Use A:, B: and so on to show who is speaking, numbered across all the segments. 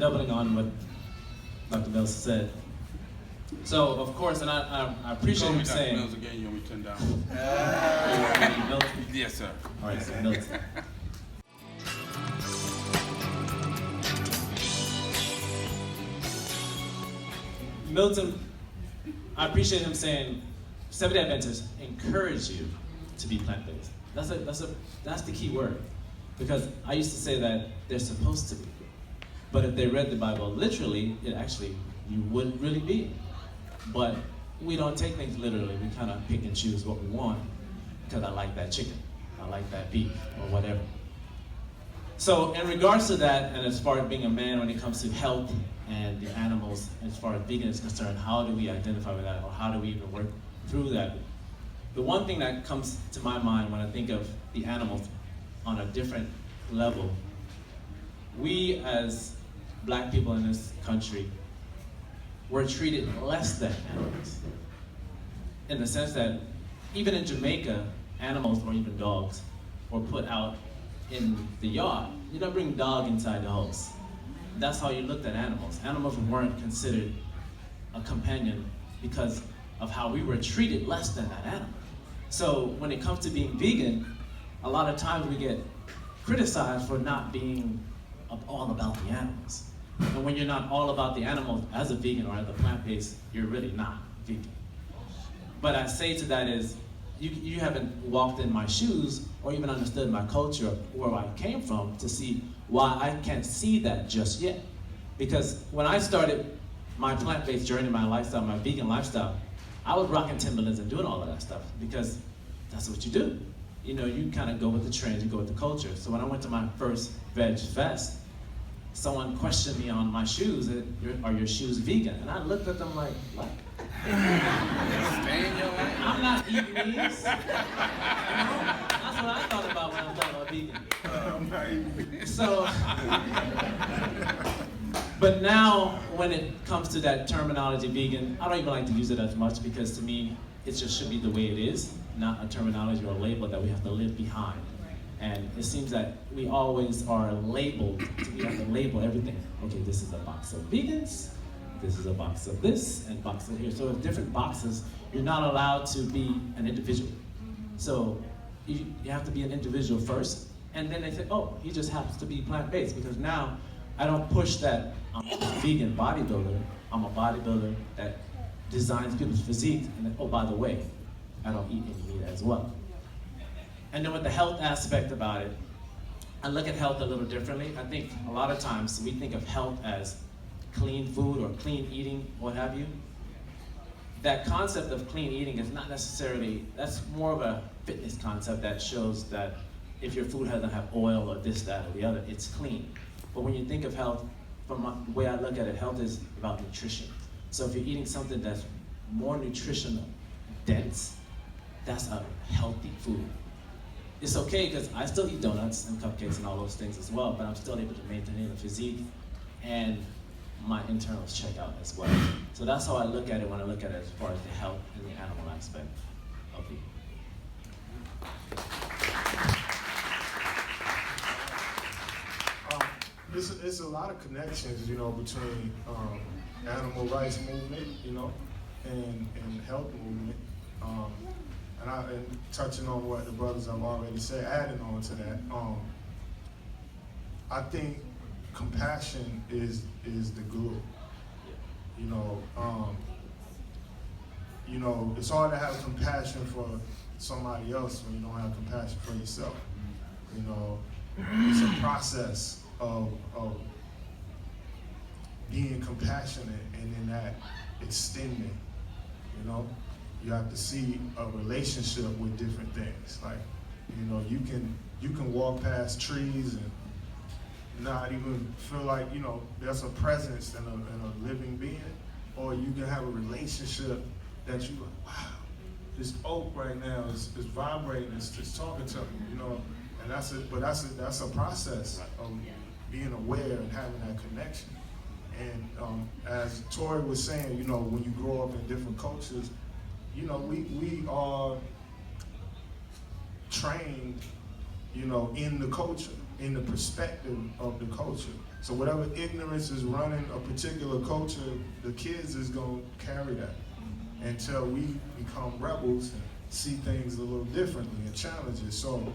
A: doubling on what Dr. Mills said. So, of course, and I appreciate him saying...
B: Mills again, you want me to turn down?
A: Milton?
B: Yes, sir.
A: All right, so Milton. Milton, I appreciate him saying, Seventh-day Adventists encourage you to be plant-based. That's the key word. Because I used to say that they're supposed to be. But if they read the Bible literally, you wouldn't really be. But we don't take things literally. We kind of pick and choose what we want because I like that chicken, I like that beef, or whatever. So in regards to that, and as far as being a man when it comes to health and the animals, as far as vegan is concerned, how do we identify with that, or how do we even work through that? The one thing that comes to my mind when I think of the animals on a different level, we as Black people in this country were treated less than animals. In the sense that even in Jamaica, animals or even dogs were put out in the yard. You don't bring a dog inside the house. That's how you looked at animals. Animals weren't considered a companion because of how we were treated less than that animal. So when it comes to being vegan, a lot of times we get criticized for not being all about the animals. And when you're not all about the animals as a vegan or as a plant-based, you're really not vegan. But I say to that is, you haven't walked in my shoes or even understood my culture, where I came from, to see why I can't see that just yet. Because when I started my plant-based journey, my lifestyle, my vegan lifestyle, I was rocking Timberlands and doing all of that stuff because that's what you do. You know, you kind of go with the trends, you go with the culture. So when I went to my first Veg Fest, someone questioned me on my shoes, are your shoes vegan? And I looked at them like, what? I'm not eating these. That's what I thought about when I thought about vegan. So, but now when it comes to that terminology vegan, I don't even like to use it as much because to me, it just should be the way it is, not a terminology or a label that we have to live behind. And it seems that we always are labeled, we have to label everything. Okay, this is a box of vegans, this is a box of this, and box of here. So in different boxes, you're not allowed to be an individual. So you have to be an individual first, and then they say, oh, he just happens to be plant-based, because now I don't push that I'm a vegan bodybuilder, I'm a bodybuilder that designs people's physique, and then, oh, by the way, I don't eat any meat as well. And then with the health aspect about it, I look at health a little differently. I think a lot of times we think of health as clean food or clean eating, what have you. That concept of clean eating is not necessarily, that's more of a fitness concept that shows that if your food doesn't have oil or this, that, or the other, it's clean. But when you think of health, from the way I look at it, health is about nutrition. So if you're eating something that's more nutritional, dense, that's a healthy food. It's okay because I still eat donuts and cupcakes and all those things as well, but I'm still able to maintain a physique and my internals check out as well. So that's how I look at it when I look at it as far as the health and the animal aspect of it.
C: It's a lot of connections, you know, between animal rights movement, you know, and health movement. And touching on what the brothers have already said, adding on to that, I think compassion is the glue. You know, it's hard to have compassion for somebody else when you don't have compassion for yourself. You know, it's a process of being compassionate and then that extending, you know. You have to see a relationship with different things. Like, you know, you can walk past trees and not even feel like, you know, there's a presence in a living being, or you can have a relationship that you like, wow, this oak right now is vibrating, it's talking to me, you know, and that's a process of being aware and having that connection. And as Torre was saying, you know, when you grow up in different cultures, you know, we are trained, you know, in the culture, in the perspective of the culture. So whatever ignorance is running a particular culture, the kids is gonna carry that until we become rebels and see things a little differently and challenge it. So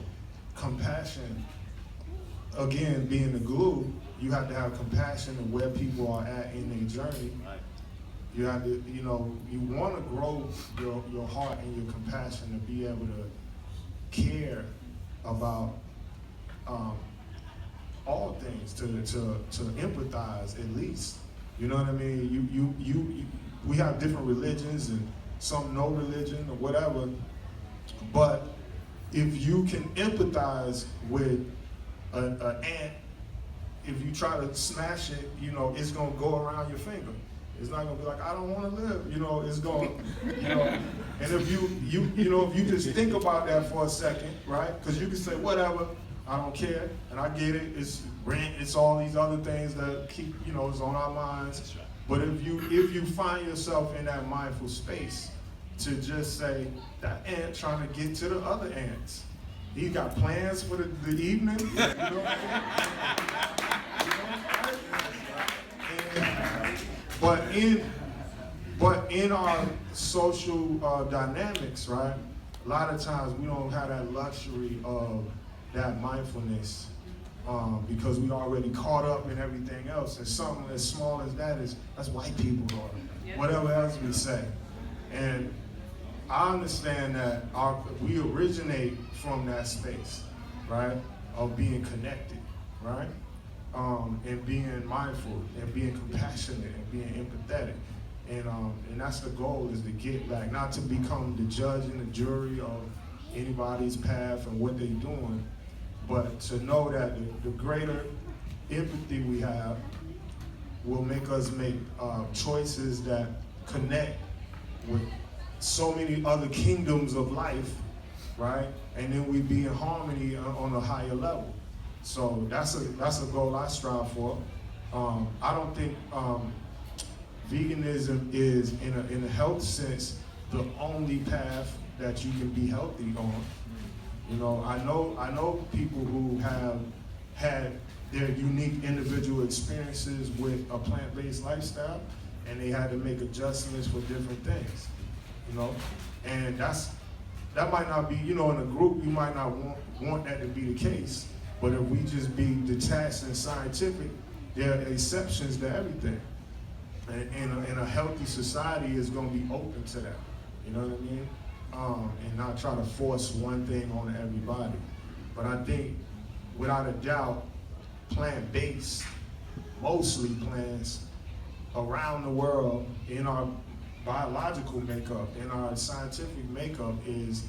C: compassion, again, being the glue, you have to have compassion of where people are at in their journey.
A: Right.
C: You have to, you know, you want to grow your heart and your compassion to be able to care about all things, to empathize at least. You know what I mean? We have different religions and some no religion or whatever, but if you can empathize with an ant, if you try to smash it, you know, it's gonna go around your finger. It's not gonna be like, I don't wanna live, you know, it's gonna, you know, and if you know, if you just think about that for a second, right? Because you can say, whatever, I don't care, and I get it, it's rent, it's all these other things that keep, you know, it's on our minds.
A: That's right.
C: But if you find yourself in that mindful space to just say, that ant trying to get to the other ants. He got plans for the evening, you know what I mean? But in our social dynamics, right? A lot of times we don't have that luxury of that mindfulness because we already caught up in everything else. And something as small as that's white people or whatever else we say. And I understand that we originate from that space, right? Of being connected, right? And being mindful and being compassionate and being empathetic. And that's the goal, is to get back, not to become the judge and the jury of anybody's path and what they're doing, but to know that the greater empathy we have will make us make choices that connect with so many other kingdoms of life, right? And then we be in harmony on a higher level. So that's a goal I strive for. I don't think veganism is, in a health sense, the only path that you can be healthy on. You know, I know people who have had their unique individual experiences with a plant-based lifestyle, and they had to make adjustments for different things. You know, and that might not be, you know, in a group you might not want that to be the case. But if we just be detached and scientific, there are exceptions to everything. And a healthy society is going to be open to that. You know what I mean? And not try to force one thing on everybody. But I think, without a doubt, plant-based, mostly plants, around the world, in our biological makeup, in our scientific makeup, is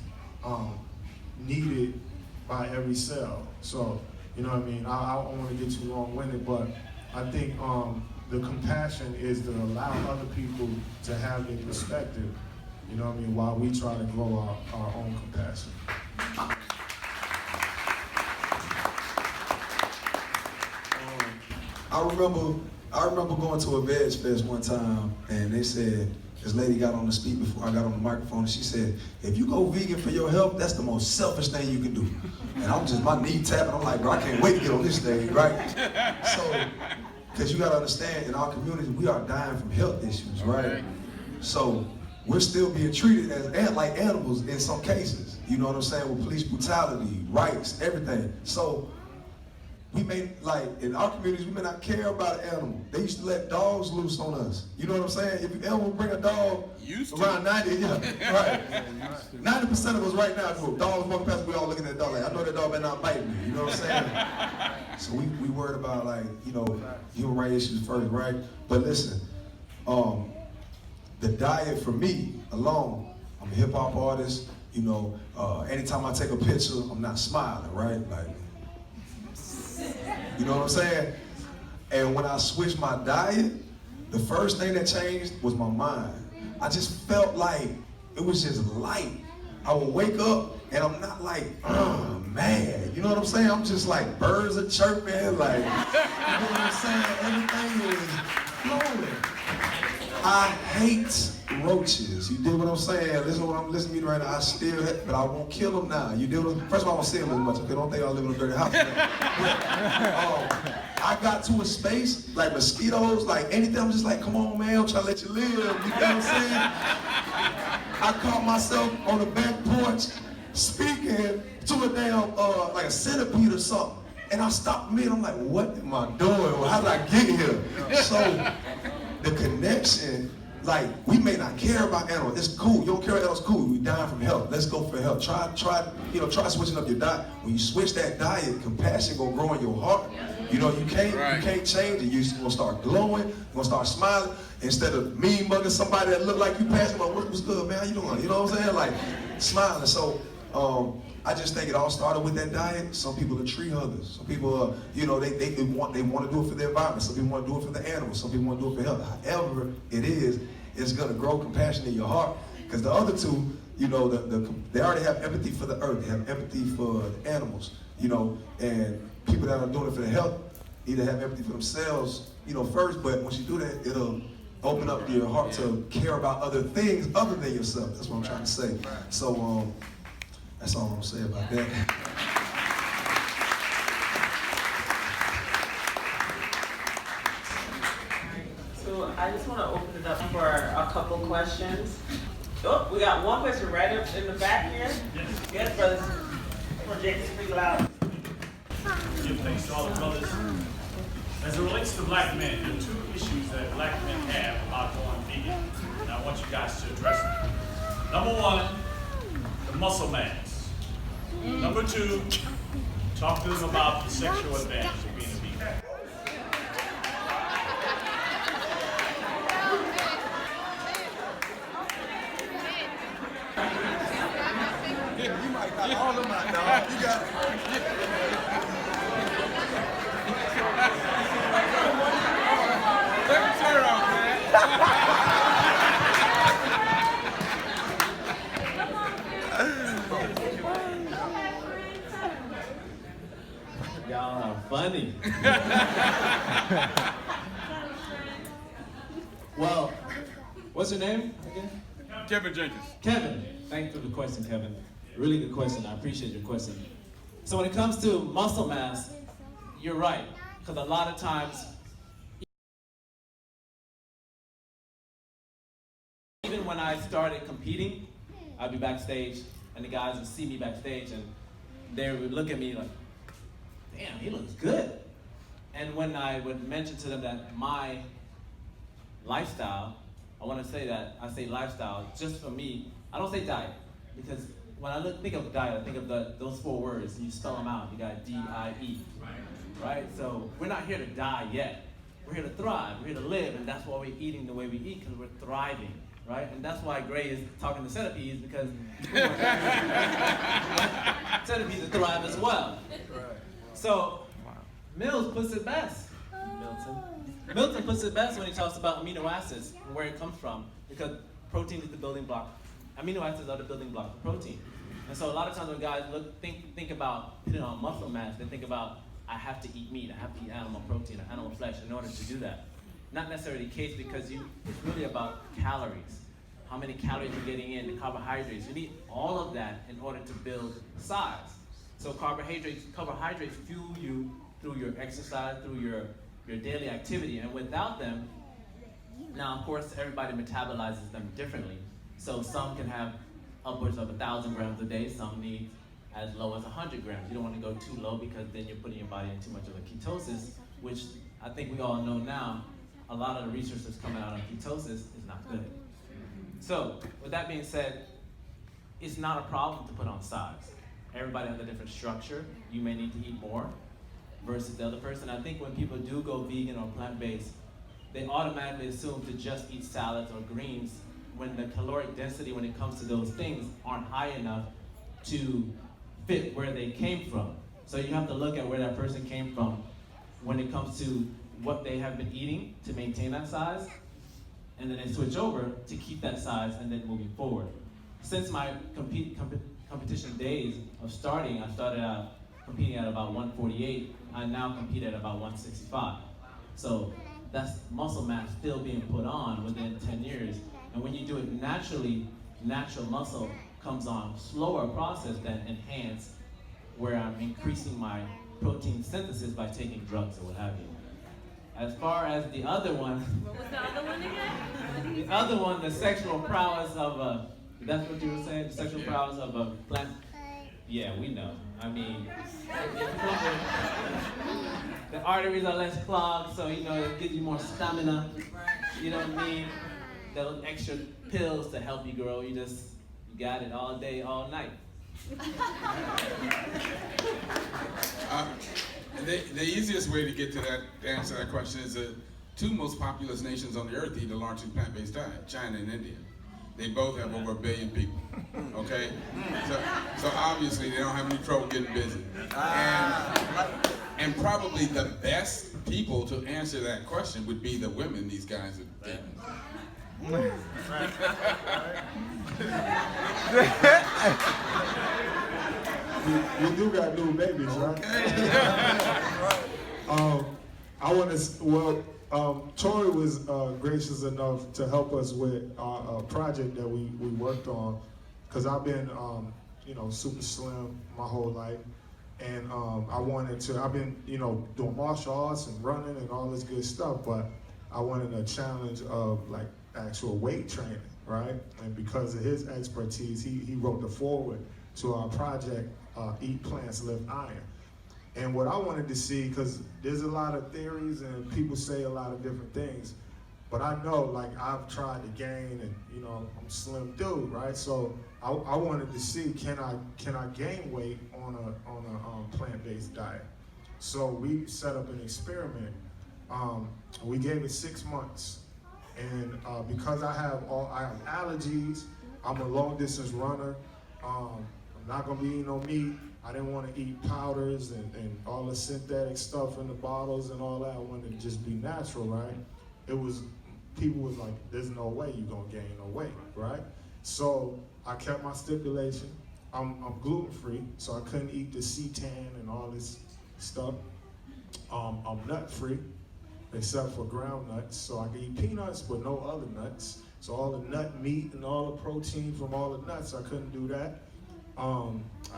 C: needed by every cell. So, you know what I mean? I don't want to get too long-winded, but I think the compassion is to allow other people to have their perspective, you know what I mean, while we try to grow our own compassion.
B: I remember going to a Veg Fest one time, and they said, this lady got on the speak before I got on the microphone, and she said, if you go vegan for your health, that's the most selfish thing you can do. And I'm just, my knee tapping, I'm like, bro, I can't wait to get on this stage, right? So, because you gotta understand, in our community, we are dying from health issues, right? So, we're still being treated as like animals in some cases. You know what I'm saying? With police brutality, rights, everything. So, we may, like, in our communities, we may not care about an animal. They used to let dogs loose on us. You know what I'm saying? If you ever bring a dog around 90, yeah, right. 90% of us right now, if dogs walking past, we all looking at the dog like, I know that dog better not bite me. You know what I'm saying? So we worried about, like, you know, human rights issues first, right? But listen, the diet for me alone, I'm a hip hop artist. You know, anytime I take a picture, I'm not smiling, right? Like, you know what I'm saying? And when I switched my diet, the first thing that changed was my mind. I just felt like it was just light. I would wake up and I'm not like, mad. You know what I'm saying? I'm just like, birds are chirping, like, you know what I'm saying? Everything is flowing. I hate roaches. You dig what I'm saying? Listen to what I'm listening to me right now. I still, but I won't kill them now. You dig what I'm, first of all, I won't see them as much. Okay, don't think I live in a dirty house. I I got to a space, like mosquitoes, like anything, I'm just like, come on, man, I'm trying to let you live, you know what I'm saying? I caught myself on the back porch speaking to a damn, like a centipede or something. And I stopped me and I'm like, what am I doing? How did I get here? So the connection, like, we may not care about animals. It's cool. You don't care about animals, cool. We dying from health. Let's go for health. Try switching up your diet. When you switch that diet, compassion gonna grow in your heart. You know, you can't change it. You're gonna start glowing, you're gonna start smiling. Instead of mean mugging somebody that look like you passing, like, what's good, man? How you doing? You know what I'm saying? Like, smiling. So I just think it all started with that diet. Some people are tree huggers. Some people, you know, they want to do it for the environment. Some people want to do it for the animals. Some people want to do it for health. However it is, it's going to grow compassion in your heart. Because the other two, you know, they already have empathy for the earth. They have empathy for the animals, you know. And people that are doing it for the health need to have empathy for themselves, you know, first. But once you do that, it'll open up your heart to care about other things other than yourself. That's what I'm trying to say. So that's all I'm gonna say about that.
D: So I just want to open it up for a couple questions. Oh, we got one question right up in the back here. Yes, brothers. Project speak loud.
E: Give thanks to all the brothers. As it relates to black men, there are two issues that black men have about going vegan, and I want you guys to address them. Number one, the muscle mass. Number two, talk to them about the sexual advantage of being a vegan.
B: You might got all of them out, dog. You got
F: Turn off, man.
A: Y'all are funny. Well, what's your name again?
F: Kevin Jenkins.
A: Kevin. Thanks for the question, Kevin. Really good question. I appreciate your question. So when it comes to muscle mass, you're right. Because a lot of times, even when I started competing, I'd be backstage, and the guys would see me backstage, and they would look at me like, damn, he looks good. And when I would mention to them that my lifestyle, I want to say that, I say lifestyle, just for me, I don't say diet, because when I think of diet, I think of those 4 words, you spell them out, you got D-I-E, right? So we're not here to die yet. We're here to thrive, we're here to live, and that's why we're eating the way we eat, because we're thriving, right? And that's why Gray is talking to centipedes, because centipedes thrive as well. So, Mills puts it best. Milton puts it best when he talks about amino acids and where it comes from, because protein is the building block. Amino acids are the building block of protein. And so a lot of times when guys think about putting on muscle mass, they think about, I have to eat meat, I have to eat animal protein or animal flesh in order to do that. Not necessarily the case, because it's really about calories. How many calories you're getting in, the carbohydrates. You need all of that in order to build size. So carbohydrates fuel you through your exercise, through your daily activity, and without them, now of course everybody metabolizes them differently. So some can have upwards of 1,000 grams a day, some need as low as 100 grams. You don't want to go too low, because then you're putting your body in too much of a ketosis, which I think we all know now, a lot of the research that's coming out on ketosis is not good. So with that being said, it's not a problem to put on size. Everybody has a different structure. You may need to eat more versus the other person. I think when people do go vegan or plant-based, they automatically assume to just eat salads or greens, when the caloric density when it comes to those things aren't high enough to fit where they came from. So you have to look at where that person came from when it comes to what they have been eating to maintain that size, and then they switch over to keep that size and then moving forward. Since my competition days of starting, I started out competing at about 148. I now compete at about 165. So that's muscle mass still being put on within 10 years. And when you do it naturally, natural muscle comes on slower process than enhanced, where I'm increasing my protein synthesis by taking drugs or what have you. As far as the other one,
G: What was the other one again?
A: the other one, the sexual prowess of a, that's what you were saying, the sexual prowess of a plant. Yeah, we know. I mean, the arteries are less clogged, so you know it gives you more stamina. You don't need those extra pills to help you grow. You got it all day, all night.
F: The easiest way to get to that, to answer that question is the two most populous nations on the earth eat a largely plant-based diet, China and India. They both have over 1 billion people, okay? So obviously they don't have any trouble getting busy. And probably the best people to answer that question would be the women these guys are dating.
C: You do got new babies, right? I want to, Torre was gracious enough to help us with a project that we worked on, because I've been, super slim my whole life, and I've been, doing martial arts and running and all this good stuff, but I wanted a challenge of like actual weight training, right? And because of his expertise, he wrote the foreword to our project, Eat Plants, Lift Iron. And what I wanted to see, because there's a lot of theories and people say a lot of different things, but I know, like, I've tried to gain, and I'm a slim dude, right? So I wanted to see, can I gain weight on a plant-based diet? So we set up an experiment. We gave it 6 months, and because I have allergies, I'm a long-distance runner. I'm not gonna be eating no meat. I didn't want to eat powders and all the synthetic stuff in the bottles and all that. I wanted to just be natural, right? People was like, there's no way you're gonna gain no weight, right? So I kept my stipulation. I'm gluten-free, so I couldn't eat the seitan and all this stuff. I'm nut-free, except for ground nuts. So I can eat peanuts, but no other nuts. So all the nut meat and all the protein from all the nuts, I couldn't do that.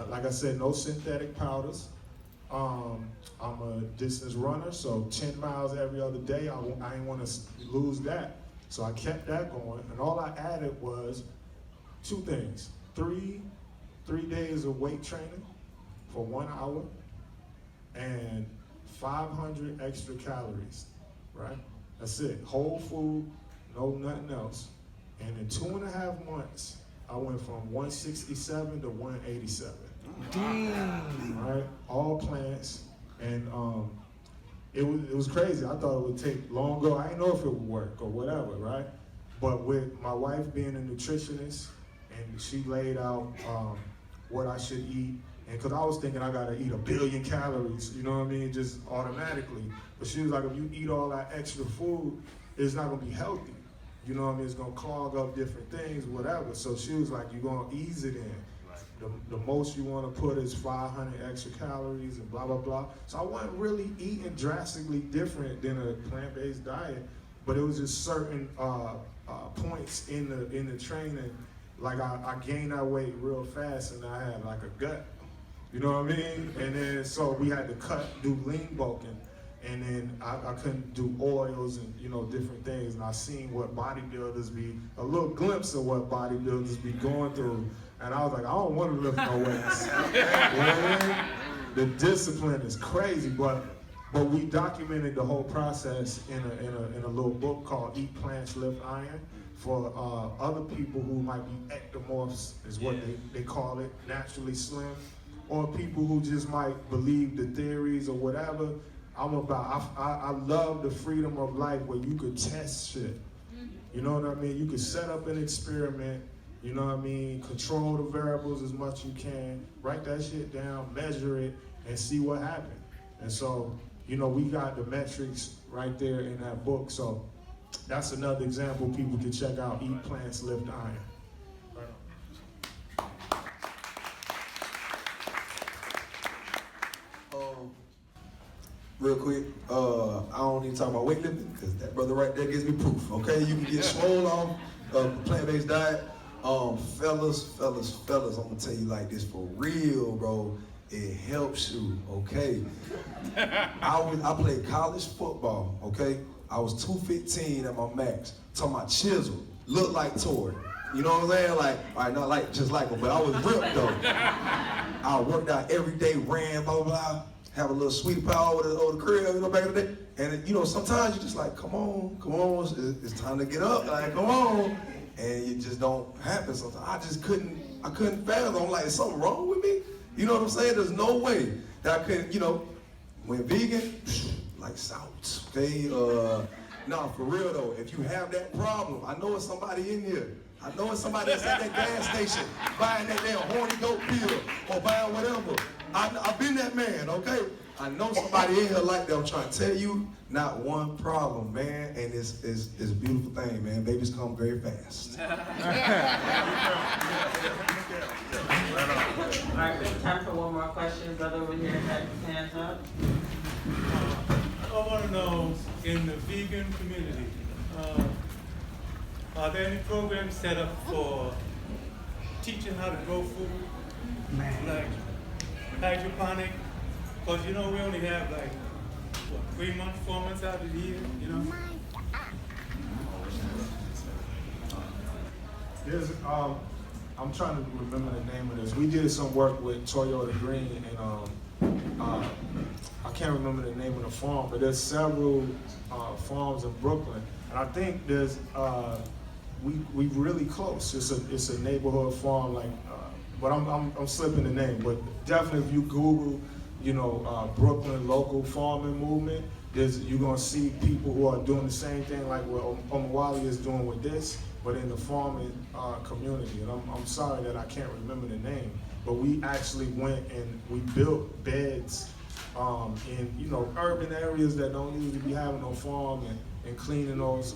C: Like I said, no synthetic powders. I'm a distance runner, so 10 miles every other day. I didn't want to lose that. So I kept that going, and all I added was 2 things. 3 days of weight training for 1 hour, and 500 extra calories, right? That's it, whole food, no nothing else. And in 2.5 months, I went from 167 to 187. Damn. Right, all plants, and it was crazy. I thought it would take longer. I didn't know if it would work or whatever, right? But with my wife being a nutritionist, and she laid out what I should eat, and because I was thinking I gotta eat 1 billion calories, you know what I mean, just automatically. But she was like, if you eat all that extra food, it's not gonna be healthy. You know what I mean? It's gonna clog up different things, whatever. So she was like, you're gonna ease it in. The most you want to put is 500 extra calories and blah, blah, blah. So I wasn't really eating drastically different than a plant-based diet, but it was just certain points in the training. Like I gained that weight real fast, and I had like a gut. You know what I mean? And then so we had to do lean bulking. And then I couldn't do oils and different things, and I seen what bodybuilders a little glimpse of what bodybuilders be going through, and I was like, I don't want to lift no weights. You know what I mean? The discipline is crazy, but we documented the whole process in a little book called Eat Plants, Lift Iron, for other people who might be ectomorphs, is what they call it, naturally slim, or people who just might believe the theories or whatever. I love the freedom of life where you could test shit. You know what I mean? You could set up an experiment, you know what I mean? Control the variables as much as you can, write that shit down, measure it, and see what happened. And so, we got the metrics right there in that book. So that's another example people can check out, Eat Plants, Lift Iron.
B: Real quick, I don't need to talk about weightlifting because that brother right there gives me proof. Okay, you can get swole off a plant-based diet. Fellas, I'm gonna tell you like this for real, bro. It helps you, okay? I played college football, okay? I was 215 at my max. Talking about chisel, looked like Torre. You know what I'm saying? Like, all right, not like just like him, but I was ripped though. I worked out every day, ran, blah, blah, blah. Have a little sweet pie over the crib, you know, back in the day. And you know, sometimes you just like, come on, it's time to get up, like, come on. And it just don't happen sometimes. I couldn't fathom. I'm like, is something wrong with me? You know what I'm saying? There's no way that I couldn't, you know, went vegan, like salt, okay? No, for real though, if you have that problem, I know it's somebody in here. I know it's somebody that's at that gas station buying that damn horny goat pill or buying whatever. I've been that man, okay? I know somebody in here like that. I'm trying to tell you, not one problem, man. And it's a beautiful thing, man. Babies come very fast.
D: All right, we have time for one more question. Brother over here had his hands up.
H: I want to know, in the vegan community, are there any programs set up for teaching how to grow food? Like hydroponic? Because, you know, we only have like, what, 3 months, 4 months out of the year, you know?
C: There's, I'm trying to remember the name of this. We did some work with Toyota Green and I can't remember the name of the farm, but there's several farms in Brooklyn. And I think there's, we really close. It's a neighborhood farm, like, but I'm slipping the name. But definitely, if you Google, you know, Brooklyn local farming movement, you're gonna see people who are doing the same thing, like what Omawali is doing with this, but in the farming community. And I'm sorry that I can't remember the name, but we actually went and we built beds in, you know, urban areas that don't usually be having no farm, and cleaning those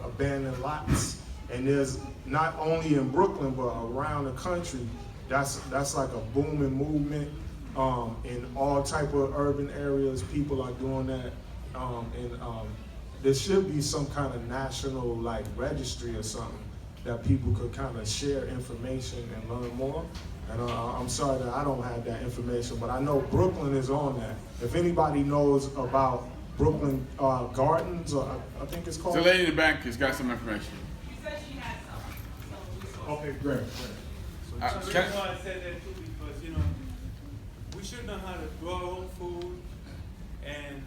C: abandoned lots. And there's not only in Brooklyn, but around the country, that's like a booming movement. In all type of urban areas, people are doing that. There should be some kind of national like registry or something that people could kind of share information and learn more. And I'm sorry that I don't have that information, but I know Brooklyn is on that. If anybody knows about Brooklyn Gardens, or I think it's called.
F: The lady in the back has got some information.
G: She said she had some.
C: Okay, great.
H: So the reason why I said that too, because, you know, we should know how to grow our own food and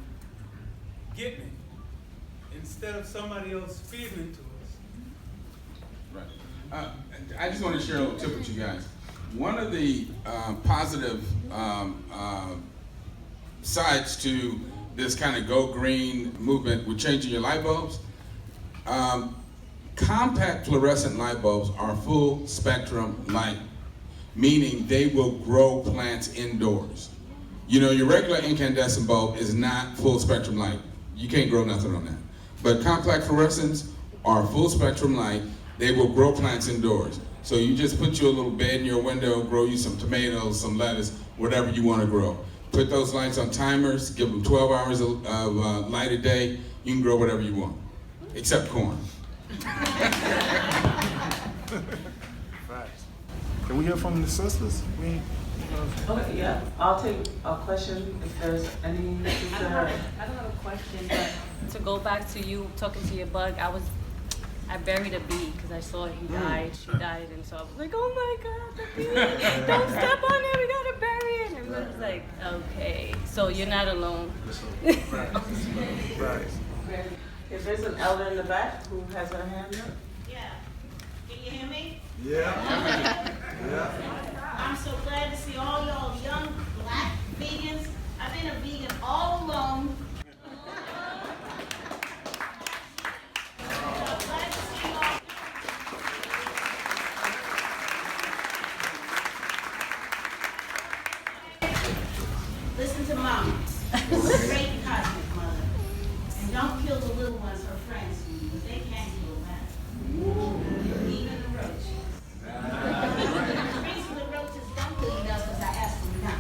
H: get it instead of somebody else feeding it to us.
F: Right. I just want to share a little tip with you guys. One of the positive sides to this kind of go green movement with changing your light bulbs, compact fluorescent light bulbs are full spectrum light, meaning they will grow plants indoors. You know, your regular incandescent bulb is not full spectrum light. You can't grow nothing on that. But compact fluorescents are full spectrum light. They will grow plants indoors. So you just put you a little bed in your window, grow you some tomatoes, some lettuce, whatever you want to grow. Put those lights on timers, give them 12 hours of light a day. You can grow whatever you want, except corn.
C: Can we hear from the sisters?
D: Okay, yeah, I'll take a question if there's any.
G: I don't have a question, but to go back to you talking to your bug, I buried a bee because I saw he died. She died, and so I was like, "Oh my God, the bee! Don't step on it. We gotta bury it." And everyone was like, "Okay, so you're not alone."
C: Right.
D: If there's an elder in the back who has her hand up.
I: Yeah. Can you hear me?
C: Yeah.
I: I'm so glad to see all y'all young black vegans. I've been a vegan all along. So glad to see y'all. Listen to Mama. Great cosmic mother. And don't kill the little ones, her friends, because they can't kill that. Even the roaches. The reason the roaches don't kill you now is because I asked them not.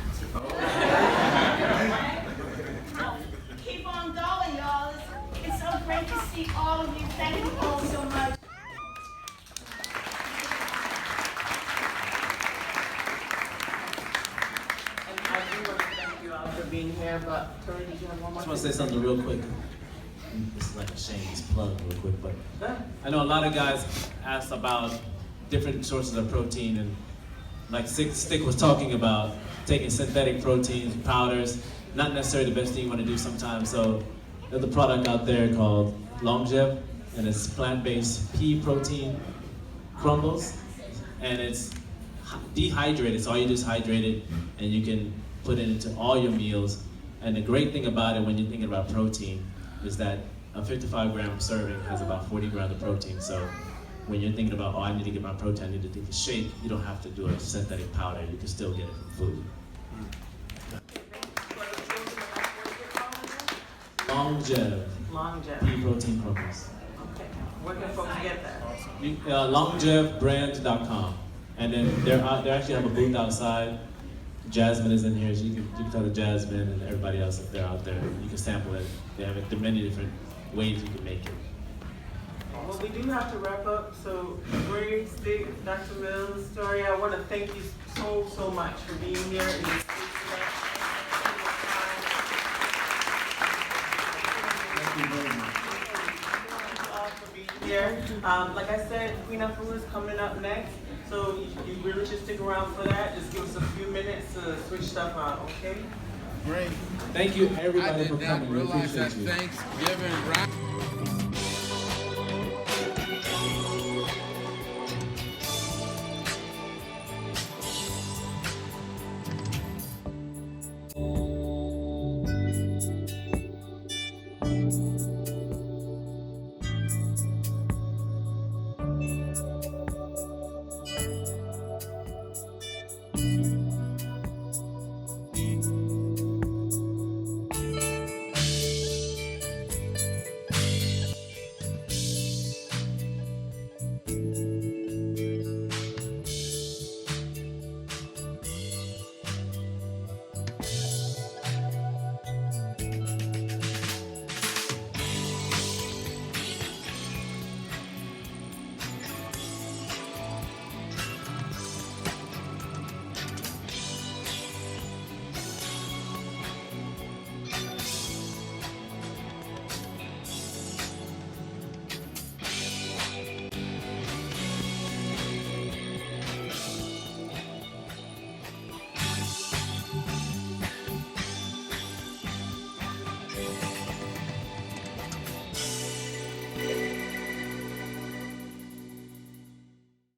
I: Keep on going, y'all. It's so great to see all of you. Thank you all so much.
D: And here, but Torre, did you have one
A: I
D: more?
A: just want to say something real quick. This is like a shameless plug real quick, but I know a lot of guys ask about different sources of protein, and like Stic was talking about taking synthetic proteins, powders, not necessarily the best thing you want to do sometimes. So there's a product out there called Longev, and it's plant-based pea protein crumbles, and it's dehydrated, so all you do is hydrate it, and you can put it into all your meals. And the great thing about it when you're thinking about protein is that a 55-gram serving has about 40 grams of protein. So when you're thinking about, oh, I need to get my protein, I need to take a shake, you don't have to do a synthetic powder. You can still get it from food. Longev. Pea protein crumbles.
D: Okay. Where can folks get that?
A: Longevbrand.com. And then they actually have a booth outside. Jasmine is in here, so you can talk to Jasmine and everybody else if they're out there. You can sample it. They have there are many different ways you can make it.
D: Well, we do have to wrap up, so Bree, Stic, Dr. Mills, Torre, I want to thank you so much for being here. And
A: Thank you very much.
D: Thank you all for being here. Like I said, Queen of Food is coming up next, so you really should stick around for that. Just give us a few minutes to switch stuff out, okay?
F: Great.
A: Thank you everybody for
F: I did
A: coming.
F: not
A: We
F: realize
A: appreciate
F: that
A: you.
F: Thanksgiving.